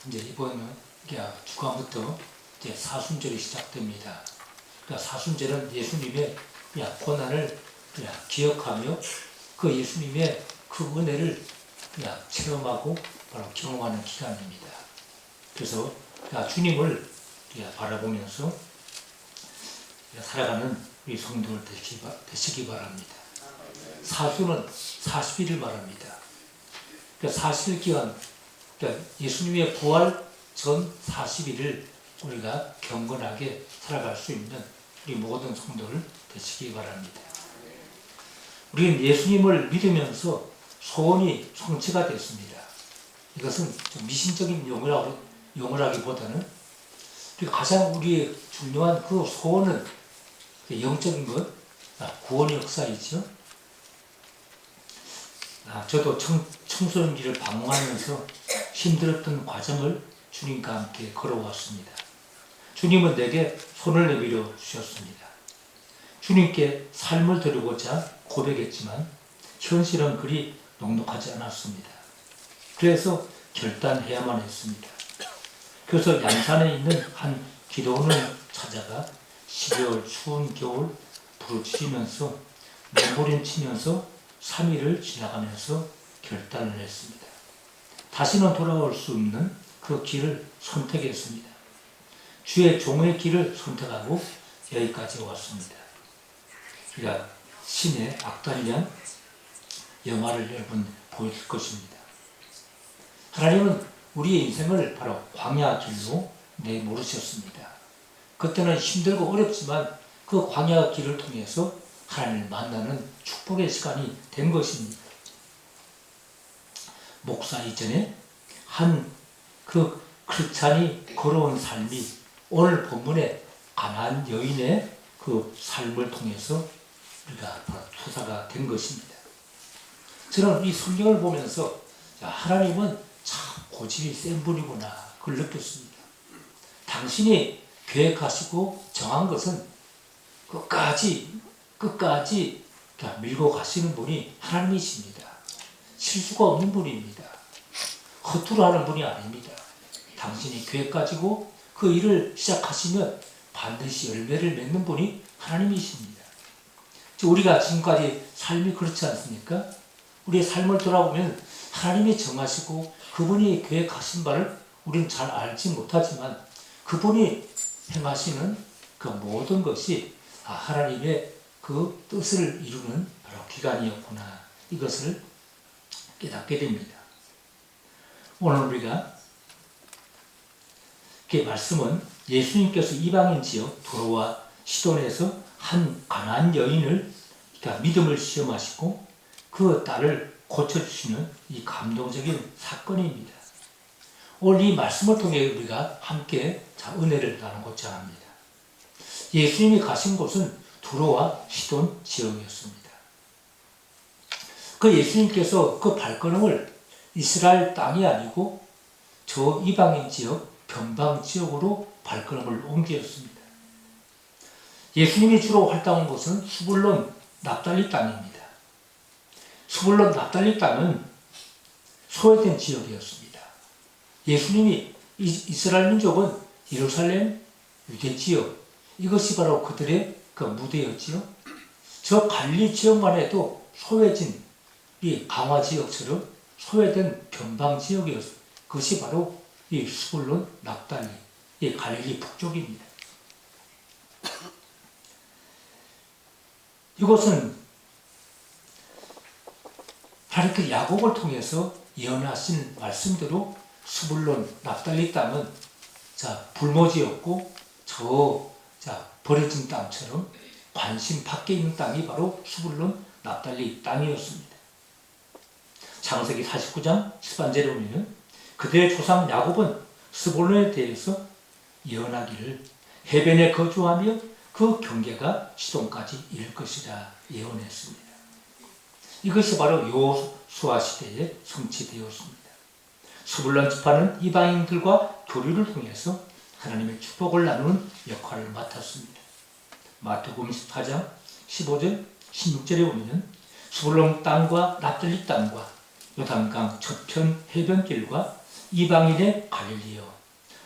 이제 이번 주간부터 이제 사순절이 시작됩니다. 그러니까 사순절은 예수님의 고난을 기억하며 그 예수님의 그 은혜를 체험하고 바로 경험하는 기간입니다. 그래서 주님을 바라보면서 살아가는 우리 성도들 되시기 바랍니다. 사수는 40일을 말합니다. 그러니까 40일 기간, 그러니까 예수님의 부활 전 40일을 우리가 경건하게 살아갈 수 있는 우리 모든 성도들 되시기 바랍니다. 우리는 예수님을 믿으면서 소원이 성취가 됐습니다. 이것은 좀 미신적인 용어라기보다는 가장 우리의 중요한 그 소원은 영적인 것, 구원의 역사이죠. 저도 청소년기를 방황하면서 힘들었던 과정을 주님과 함께 걸어왔습니다. 주님은 내게 손을 내밀어 주셨습니다. 주님께 삶을 드리고자 고백했지만 현실은 그리 넉넉하지 않았습니다. 그래서 결단해야만 했습니다. 그래서 양산에 있는 한 기도원을 찾아가 12월 추운 겨울 부르짖으면서 몸부림치면서 3일을 지나가면서 결단을 했습니다. 다시는 돌아올 수 없는 그 길을 선택했습니다. 주의 종의 길을 선택하고 여기까지 왔습니다. 우리가 신의 악단이란 영화를 여러분 보여줄 것입니다. 하나님은 우리의 인생을 바로 광야 길로 내모르셨습니다. 그때는 힘들고 어렵지만 그 광야 길을 통해서 하나님을 만나는 축복의 시간이 된 것입니다. 목사 이전에 그 크리스찬이 걸어온 삶이 오늘 본문의 가나안 여인의 그 삶을 통해서 우리가 바로 투사가 된 것입니다. 저는 이 성경을 보면서 하나님은 참 고집이 센 분이구나 그걸 느꼈습니다. 당신이 계획하시고 정한 것은 끝까지 밀고 가시는 분이 하나님이십니다. 실수가 없는 분입니다. 허투루 하는 분이 아닙니다. 당신이 계획 가지고 그 일을 시작하시면 반드시 열매를 맺는 분이 하나님이십니다. 우리가 지금까지 삶이 그렇지 않습니까? 우리의 삶을 돌아보면 하나님이 정하시고 그분이 계획하신 바를 우리는 잘 알지 못하지만 그분이 행하시는 그 모든 것이 하나님의 그 뜻을 이루는 바로 기간이었구나. 이것을 깨닫게 됩니다. 오늘 우리가 그 말씀은 예수님께서 이방인 지역 두로와 시돈에서 한 가나안 여인을 믿음을 시험하시고 그 딸을 고쳐주시는 이 감동적인 사건입니다. 오늘 이 말씀을 통해 우리가 함께 은혜를 나누고자 합니다. 예수님이 가신 곳은 두로와 시돈 지역이었습니다. 그 예수님께서 그 발걸음을 이스라엘 땅이 아니고 저 이방인 지역, 변방 지역으로 발걸음을 옮겼습니다. 예수님이 주로 활동한 곳은 수불론 납달리 땅입니다. 수불론 납달리 땅은 소외된 지역이었습니다. 예수님이 이스라엘 민족은 예루살렘, 유대 지역, 이것이 바로 그들의 그 무대였지요. 저 갈릴리 지역만 해도 소외진 이 강화 지역처럼 소외된 변방 지역이었어요. 그것이 바로 이 수불론 납달리, 이 갈릴리 북쪽입니다. 이곳은 하나님께서 야곱을 통해서 예언하신 말씀대로 수불론 납달리 땅은 불모지였고 버려진 땅처럼 관심 밖에 있는 땅이 바로 수불론 납달리 땅이었습니다. 창세기 49장 10절에 보면 그들의 조상 야곱은 스불론에 대해서 예언하기를 해변에 거주하며 그 경계가 시돈까지 이를 것이라 예언했습니다. 이것이 바로 여호수아 시대에 성취되었습니다. 스불론 지파는 이방인들과 교류를 통해서 하나님의 축복을 나누는 역할을 맡았습니다. 마태복음 14장 15절 16절에 보면 스불론 땅과 납달리 땅과 요단강 저편 해변길과 이방인의 갈릴리여,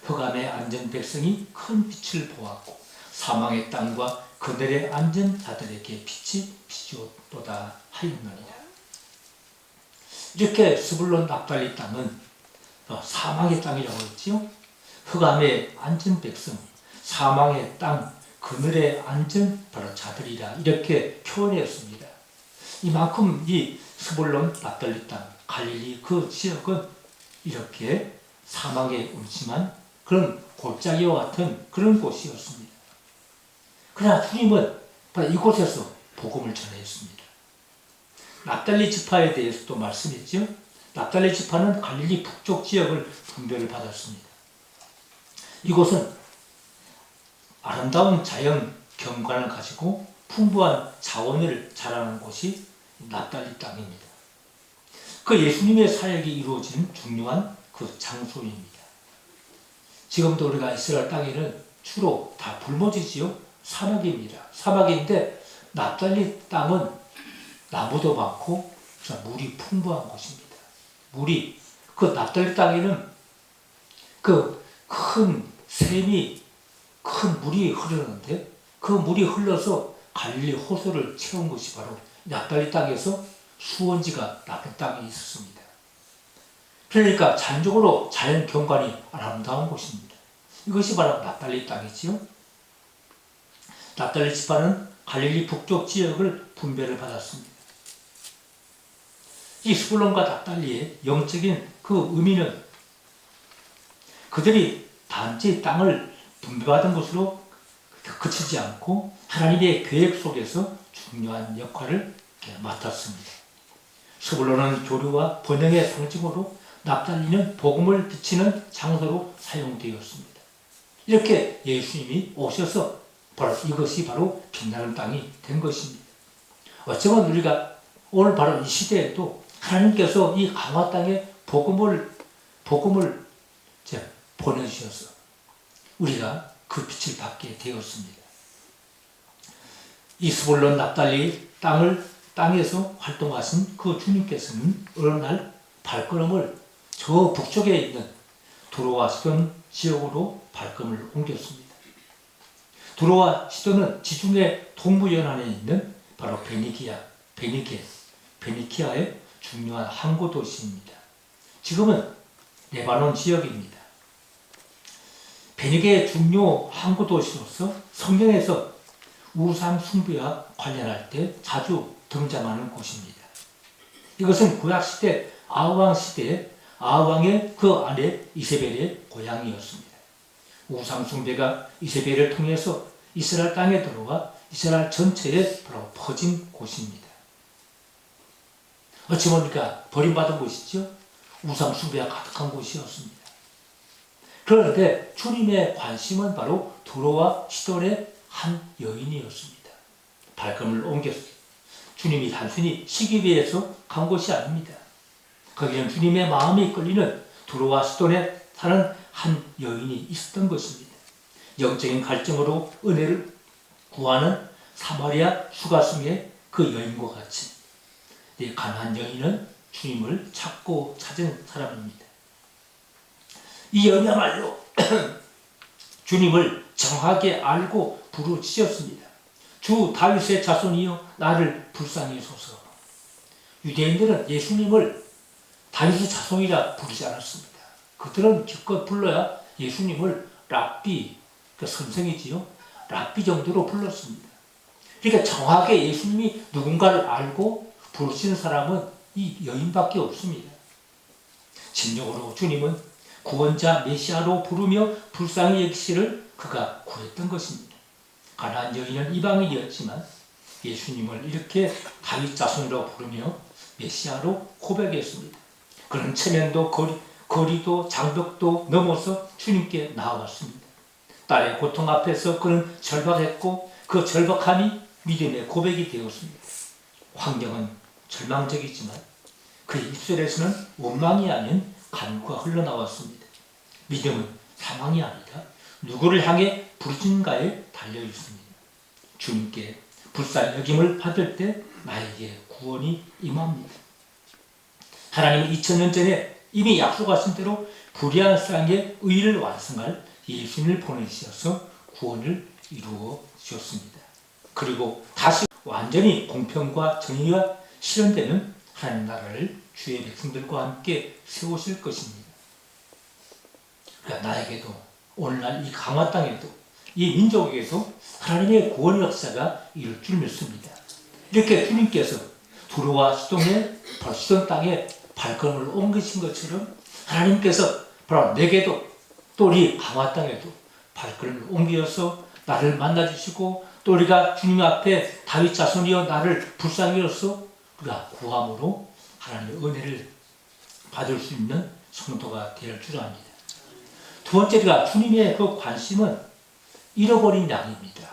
흑암에 앉은 백성이 큰 빛을 보았고 사망의 땅과 그들의 앉은 자들에게 빛이 비추었도다 하였느니라. 이렇게 스불론 납달리 땅은 사망의 땅이라고 했지요. 흑암에 앉은 백성, 사망의 땅, 그늘에 앉은 바로 자들이라 이렇게 표현했습니다. 이만큼 이 스불론 납달리 땅, 갈릴리 그 지역은 이렇게 사망의 음침한 그런 골짜기와 같은 그런 곳이었습니다. 그러나 주님은 바로 이곳에서 복음을 전했습니다. 납달리 지파에 대해서도 말씀했죠. 납달리 지파는 갈릴리 북쪽 지역을 분배를 받았습니다. 이곳은 아름다운 자연 경관을 가지고 풍부한 자원을 자라는 곳이 납달리 땅입니다. 그 예수님의 사역이 이루어진 중요한 그 장소입니다. 지금도 우리가 이스라엘 땅에는 주로 다 불모지지요. 사막입니다. 사막인데 납달리 땅은 나무도 많고 물이 풍부한 곳입니다. 물이 그 납달리 땅에는 그 큰 샘이 큰 물이 흐르는데 그 물이 흘러서 갈릴리 호수를 채운 것이 바로 납달리 땅에서 수원지가 나쁜 땅에 있었습니다. 그러니까 자연적으로 자연 경관이 아름다운 곳입니다. 이것이 바로 납달리 땅이지요. 납달리 지파는 갈릴리 북쪽 지역을 분배를 받았습니다. 이 스불론과 납달리의 영적인 그 의미는 그들이 단지 땅을 분배받은 것으로 그치지 않고 하나님의 계획 속에서 중요한 역할을 맡았습니다. 스불론은 교류와 번영의 상징으로, 납달리는 복음을 비치는 장소로 사용되었습니다. 이렇게 예수님이 오셔서 바로 이것이 바로 빛나는 땅이 된 것입니다. 어쩌면 우리가 오늘 바로 이 시대에도 하나님께서 이 강화 땅에 복음을 보내주셔서 우리가 그 빛을 받게 되었습니다. 이 스불론 납달리 땅에서 활동하신 그 주님께서는 어느 날 발걸음을 저 북쪽에 있는 두로와 시돈 지역으로 발걸음을 옮겼습니다. 두로와 시돈은 지중해 동부연안에 있는 바로 베니키아의 중요한 항구 도시입니다. 지금은 레바논 지역입니다. 베니게의 중요 항구 도시로서 성경에서 우상 숭배와 관련할 때 자주 등장하는 곳입니다. 이것은 구약시대 아하왕 시대에 아하왕의 그 아내 이세벨의 고향이었습니다. 우상 숭배가 이세벨을 통해서 이스라엘 땅에 들어와 이스라엘 전체에 바로 퍼진 곳입니다. 어찌 보니까 버림받은 곳이죠. 우상 숭배가 가득한 곳이었습니다. 그런데 주님의 관심은 바로 두로와 시돈의 한 여인이었습니다. 발걸음을 옮겼습니다. 주님이 단순히 시기 위해서 간 곳이 아닙니다. 거기는 주님의 마음이 끌리는 두로와 시돈에 사는 한 여인이 있었던 것입니다. 영적인 갈증으로 은혜를 구하는 사마리아 수가성의 그 여인과 같이 이 가난한 여인은 주님을 찾은 사람입니다. 이 여인이야말로 주님을 정확하게 알고 부르짖었습니다. 주 다윗의 자손이여 나를 불쌍히 여소서. 유대인들은 예수님을 다윗의 자손이라 부르지 않았습니다. 그들은 기껏 불러야 예수님을 랍비, 그 선생이지요. 랍비 정도로 불렀습니다. 그러니까 정확하게 예수님이 누군가를 알고 부르시는 사람은 이 여인밖에 없습니다. 진정으로 주님은 구원자 메시아로 부르며 불쌍히 여기시를 그가 구했던 것입니다. 가난한 여인은 이방인이었지만 예수님을 이렇게 다윗 자손이라고 부르며 메시아로 고백했습니다. 그는 체면도 거리도 장벽도 넘어서 주님께 나아왔습니다. 딸의 고통 앞에서 그는 절박했고 그 절박함이 믿음의 고백이 되었습니다. 환경은 절망적이지만 그의 입술에서는 원망이 아닌 간구가 흘러나왔습니다. 믿음은 사망이 아니라 누구를 향해 부르짖는가에 달려있습니다. 주님께 불쌍히 여김을 받을 때 나에게 구원이 임합니다. 하나님은 2000년 전에 이미 약속하신 대로 불의한 세상에 의를 완성할 예수님을 보내주셔서 구원을 이루어 주셨습니다. 그리고 다시 완전히 공평과 정의가 실현되는 하나님 나라를 주의 백성들과 함께 세우실 것입니다. 그러니까 나에게도 오늘날 이 강화 땅에도 이 민족에게도 하나님의 구원 역사가 이룰 줄 믿습니다. 이렇게 주님께서 두로와 시돈의 시돈 땅에 발걸음을 옮기신 것처럼 하나님께서 바로 내게도 또 우리 강화 땅에도 발걸음을 옮겨서 나를 만나주시고 또 우리가 주님 앞에 다윗 자손이여 나를 불쌍히 여서 우리가 구함으로 하나님의 은혜를 받을 수 있는 성도가 될 줄 압니다. 두 번째가 주님의 그 관심은 잃어버린 양입니다.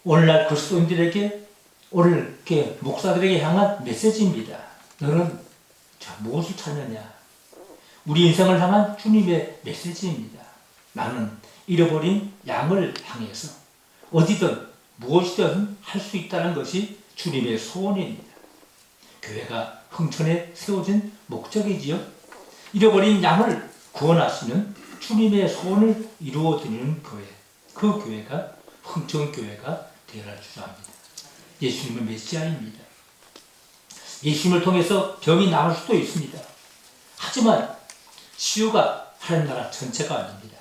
오늘날 그리스도인들에게 오늘 이렇게 목사들에게 향한 메시지입니다. 너는 무엇을 찾느냐? 우리 인생을 향한 주님의 메시지입니다. 나는 잃어버린 양을 향해서 어디든 무엇이든 할 수 있다는 것이 주님의 소원입니다. 교회가 흥천에 세워진 목적이지요. 잃어버린 양을 구원하시는 주님의 소원을 이루어드리는 교회, 그 교회가 흥천교회가 되어야 줄 압니다. 예수님은 메시아입니다. 예수님을 통해서 병이 나을 수도 있습니다. 하지만 치유가 하나님 나라 전체가 아닙니다.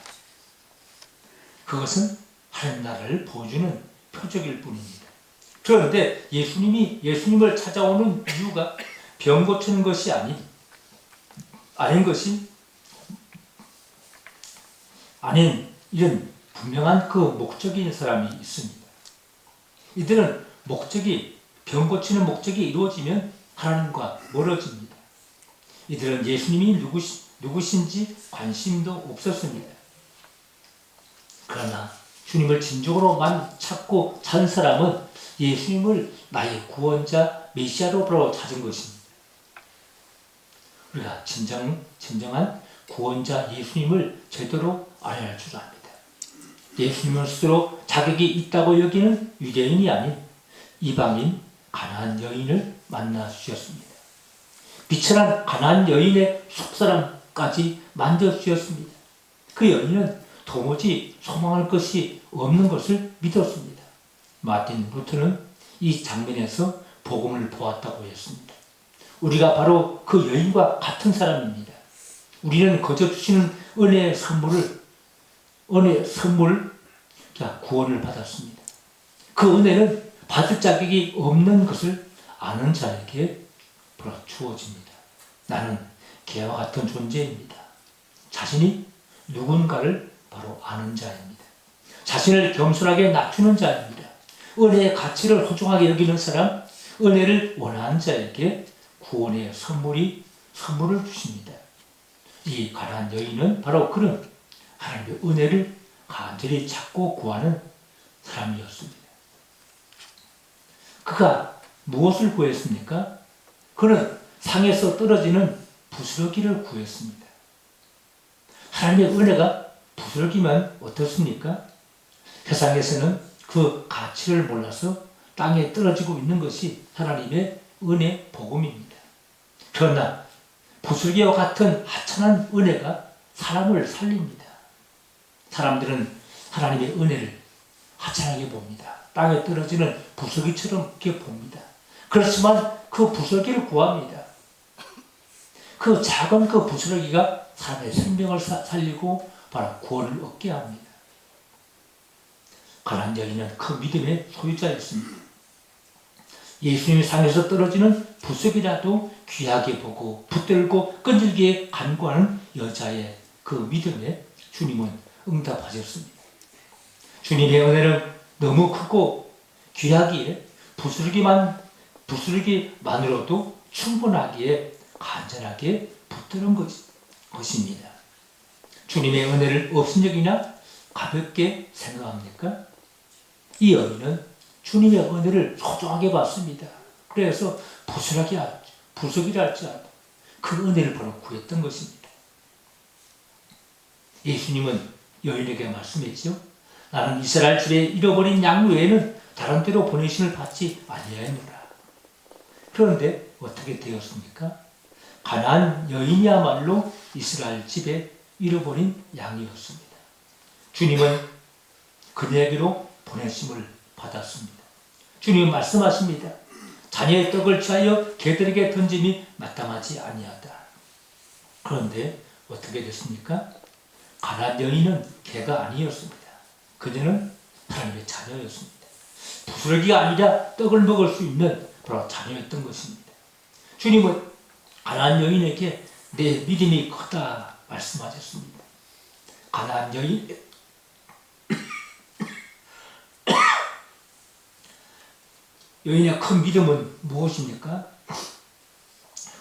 그것은 하나님 나라를 보여주는 표적일 뿐입니다. 그런데 예수님을 찾아오는 이유가 병 고치는 것이 아닌 이런 분명한 그 목적인 사람이 있습니다. 이들은 병 고치는 목적이 이루어지면 하나님과 멀어집니다. 이들은 예수님이 누구신지 관심도 없었습니다. 그러나 주님을 진정으로만 찾고 찾은 사람은 예수님을 나의 구원자 메시아로 바로 찾은 것입니다. 우리가 진정한 구원자 예수님을 제대로 알아야 할 줄 압니다. 예수님은 스스로 자격이 있다고 여기는 유대인이 아닌 이방인 가나안 여인을 만나 주셨습니다. 비천한 가나안 여인의 속사람까지 만져 주셨습니다. 그 여인은 도무지 소망할 것이 없는 것을 믿었습니다. 마틴 루터는 이 장면에서 복음을 보았다고 했습니다. 우리가 바로 그 여인과 같은 사람입니다. 우리는 거저 주시는 은혜의 선물, 구원을 받았습니다. 그 은혜는 받을 자격이 없는 것을 아는 자에게 주어집니다. 나는 개와 같은 존재입니다. 자신이 누군가를 바로 아는 자입니다. 자신을 겸손하게 낮추는 자입니다. 은혜의 가치를 소중하게 여기는 사람, 은혜를 원하는 자에게 구원의 선물을 주십니다. 이 가난한 여인은 바로 그런 하나님의 은혜를 간절히 찾고 구하는 사람이었습니다. 그가 무엇을 구했습니까? 그는 상에서 떨어지는 부스러기를 구했습니다. 하나님의 은혜가 부스러기면 어떻습니까? 세상에서는 그 가치를 몰라서 땅에 떨어지고 있는 것이 하나님의 은혜 복음입니다. 그러나 부스러기와 같은 하찮은 은혜가 사람을 살립니다. 사람들은 하나님의 은혜를 하찮게 봅니다. 땅에 떨어지는 부스러기처럼 이렇게 봅니다. 그렇지만 그 부스러기를 구합니다. 그 작은 그 부스러기가 사람의 생명을 살리고 바로 구원을 얻게 합니다. 가난한 여인은 그 믿음의 소유자였습니다. 예수님이 상에서 떨어지는 부스러기라도 귀하게 보고 붙들고 끈질기게 간구하는 여자의 그 믿음에 주님은 응답하셨습니다. 주님의 은혜는 너무 크고 귀하기에 부스러기만으로도 충분하기에 간절하게 붙드는 것입니다. 주님의 은혜를 없인 여기나 가볍게 생각합니까? 이 여인은 주님의 은혜를 소중하게 받습니다. 그래서 부스러기라 할지라도 그 은혜를 바로 구했던 것입니다. 예수님은 여인에게 말씀했죠. 나는 이스라엘 중에 잃어버린 양 외에는 다른 데로 보내심을 받지 아니하였노라. 그런데 어떻게 되었습니까? 가나안 여인이야말로 이스라엘 집에 잃어버린 양이었습니다. 주님은 그녀에게로 보내심을 받았습니다. 주님은 말씀하십니다. 자녀의 떡을 취하여 개들에게 던짐이 마땅하지 아니하다. 그런데 어떻게 됐습니까? 가나안 여인은 개가 아니었습니다. 그녀는 하나님의 자녀였습니다. 부스러기가 아니라 떡을 먹을 수 있는 바로 자녀였던 것입니다. 주님은 가나안 여인에게 내 믿음이 크다 말씀하셨습니다. 가나안 여인 여인의 큰 믿음은 무엇입니까?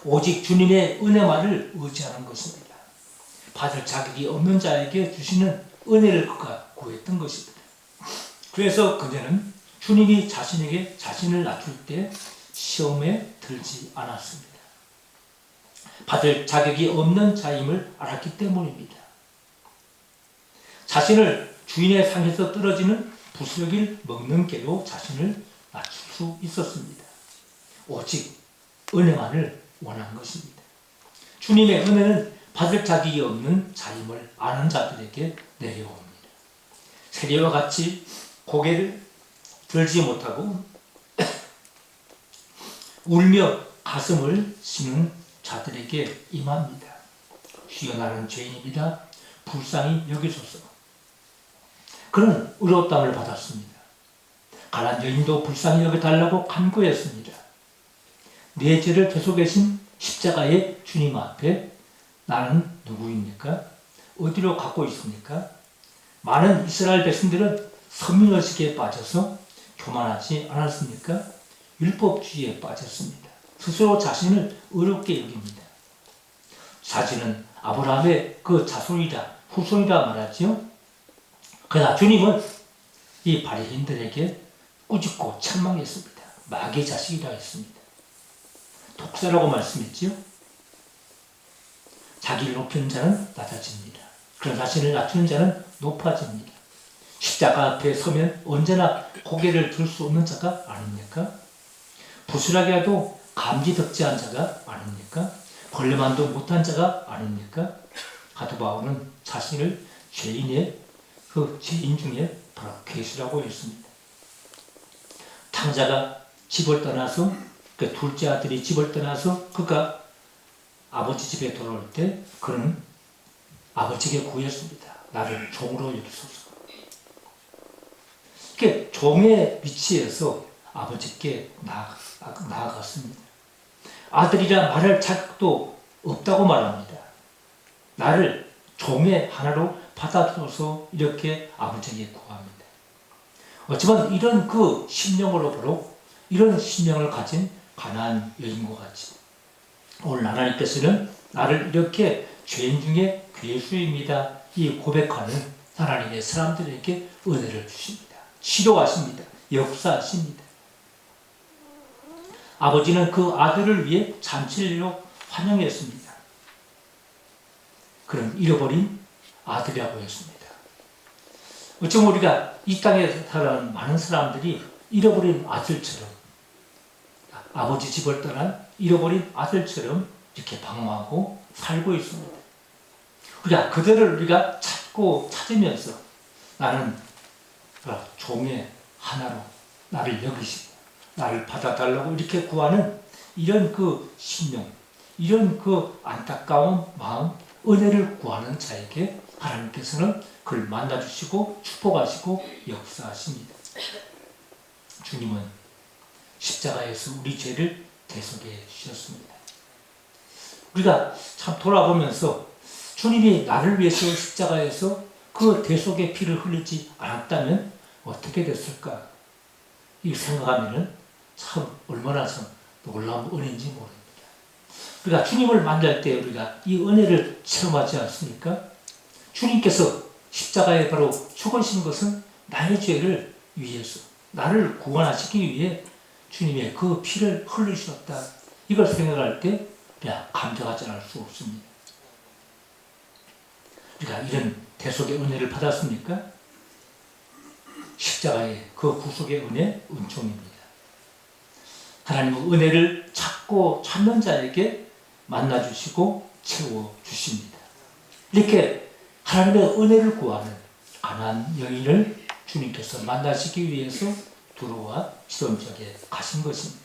오직 주님의 은혜만을 의지하는 것입니다. 받을 자격이 없는 자에게 주시는 은혜를 그가 구했던 것입니다. 그래서 그녀는 주님이 자신에게 자신을 낮출 때 시험에 들지 않았습니다. 받을 자격이 없는 자임을 알았기 때문입니다. 자신을 주인의 상에서 떨어지는 부스러기를 먹는 개로 자신을 낮출 수 있었습니다. 오직 은혜만을 원한 것입니다. 주님의 은혜는 받을 자격이 없는 자임을 아는 자들에게 내려옵니다. 세리와 같이 고개를 들지 못하고 울며 가슴을 치는 자들에게 임합니다. 주여 나는 죄인입니다. 불쌍히 여기소서. 그는 의롭다함을 받았습니다. 가난안 여인도 불쌍히 여겨달라고 간구했습니다. 내 죄를 대속하신 십자가의 주님 앞에 나는 누구입니까? 어디로 가고 있습니까? 많은 이스라엘 백성들은 선민의식에 빠져서 교만하지 않았습니까? 율법주의에 빠졌습니다. 스스로 자신을 의롭게 여깁니다. 자신은 아브라함의 그 자손이다, 후손이라 말하지요. 그러나 주님은 이 바리새인들에게 꾸짖고 책망했습니다. 마귀의 자식이라 했습니다. 독사라고 말씀했지요. 자기를 높이는 자는 낮아집니다. 그러나 자신을 낮추는 자는 높아집니다. 십자가 앞에 서면 언제나 고개를 들 수 없는 자가 아닙니까? 부스라기라도 감지덕지한 자가 아닙니까? 벌레만도 못한 자가 아닙니까? 사도 바울은 자신을 죄인의 그 죄인 중에 바로 괴수라고 했습니다. 탕자가 집을 떠나서 그 둘째 아들이 집을 떠나서 그가 아버지 집에 돌아올 때 그는 아버지에게 구했습니다. 나를 종으로 여기소서. 이렇게 종의 위치에서 아버지께 나아갔습니다. 아들이라 말할 자격도 없다고 말합니다. 나를 종의 하나로 받아줘서 이렇게 아버지에게 구합니다. 어쩌면 이런 그 심령으로 바로 이런 심령을 가진 가난한 여인과 같이 오늘 하나님께서는 나를 이렇게 죄인 중에 괴수입니다. 이 고백하는 하나님의 사람들에게 은혜를 주십니다. 치료하십니다. 역사하십니다. 아버지는 그 아들을 위해 잔치를 환영했습니다. 그는 잃어버린 아들이라고 했습니다. 어쩌면 우리가 이 땅에 살아가는 많은 사람들이 잃어버린 아들처럼 아버지 집을 떠난 잃어버린 아들처럼 이렇게 방황하고 살고 있습니다. 우리가 그들을 우리가 찾고 찾으면서 나는 종의 하나로 나를 여기시고 나를 받아달라고 이렇게 구하는 이런 그 심령, 이런 그 안타까운 마음, 은혜를 구하는 자에게 하나님께서는 그를 만나주시고 축복하시고 역사하십니다. 주님은 십자가에서 우리 죄를 대속해 주셨습니다. 우리가 참 돌아보면서 주님이 나를 위해서 십자가에서 그 대속의 피를 흘리지 않았다면 어떻게 됐을까? 이 생각하면은 참 얼마나 참 놀라운 은혜인지 모릅니다. 우리가 주님을 만날 때 우리가 이 은혜를 체험하지 않습니까? 주님께서 십자가에 바로 죽으신 것은 나의 죄를 위해서 나를 구원하시기 위해 주님의 그 피를 흘리셨다. 이걸 생각할 때 우리가 감격하지 않을 수 없습니다. 우리가 이런 대속의 은혜를 받았습니까? 십자가의 그 구속의 은혜, 은총입니다. 하나님의 은혜를 찾고 찾는 자에게 만나주시고 채워주십니다. 이렇게 하나님의 은혜를 구하는 가난한 여인을 주님께서 만나시기 위해서 두로와 시돈 지역에 가신 것입니다.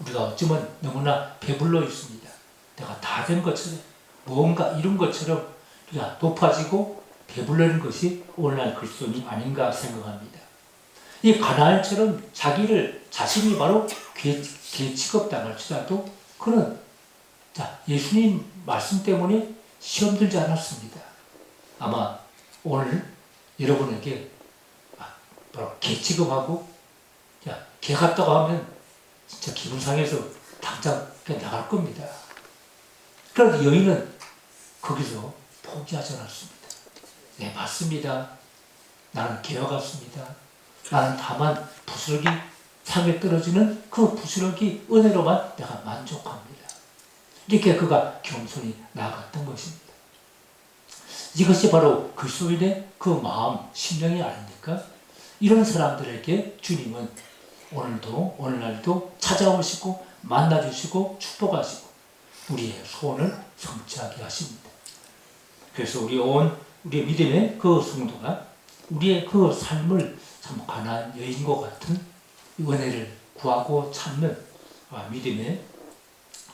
우리가 어쩌면 너무나 배불러 있습니다. 내가 다 된 것처럼 무언가 이룬 것처럼 우리가 높아지고 배불러는 것이 오늘날 그리스도인이 아닌가 생각합니다. 이 가나안처럼 자신이 바로 개 취급당할지라도 그는 예수님 말씀 때문에 시험 들지 않았습니다. 아마 오늘 여러분에게 바로 개 취급하고 개 같다고 하면 진짜 기분 상해서 당장 그냥 나갈 겁니다. 그런데 여인은 거기서 포기하지 않았습니다. 네, 맞습니다. 나는 개와 같습니다. 나는 다만 부스러기 상에 떨어지는 그 부스러기 은혜로만 내가 만족합니다. 이렇게 그가 겸손히 나아갔던 것입니다. 이것이 바로 그리스도인의 그 마음, 심령이 아닙니까? 이런 사람들에게 주님은 오늘날도 찾아오시고 만나주시고 축복하시고 우리의 소원을 성취하게 하십니다. 그래서 우리의 믿음의 그 성도가 우리의 그 삶을 참 가난한 여인과 같은 은혜를 구하고 찾는 믿음의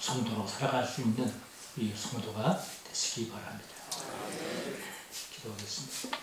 성도로 살아갈 수 있는 우리 성도가 되시기 바랍니다. 기도하겠습니다.